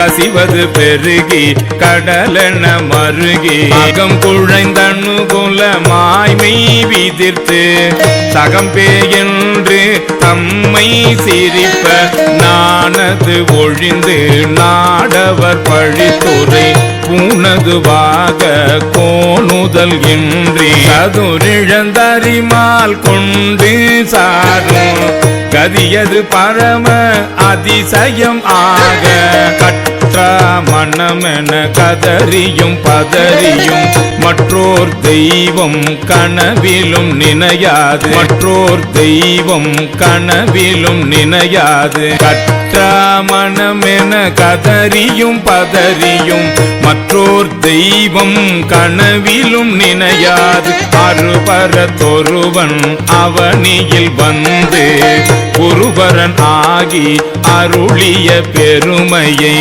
கசிவது பெருகி கடலென மருகி அகம் குழைந்தனுகுலமாய் மெய் விதிர்த்து சகம்பே என்று தம்மை சிரிப்ப நானது ஒழிந்து நாடவர் பழித்துறை பூனதுவாக கோணுதல் இன்றி சதுரிழந்தறிமால் கொண்டு சாரும் கதியது பரம அதிசயம் ஆக கற்றா மனமென கதறியும் பதறியும் மற்றோர் தெய்வம் கனவிலும் நினையாது மற்றோர் தெய்வம் கனவிலும் நினையாது கற்றா மனமென கதறியும் பதறியும் மற்றோர் தெய்வம் கனவிலும் நினையாது அருபரத்தொருவன் அவனியில் வந்து குருபரன் ஆகி அருளிய பெருமையை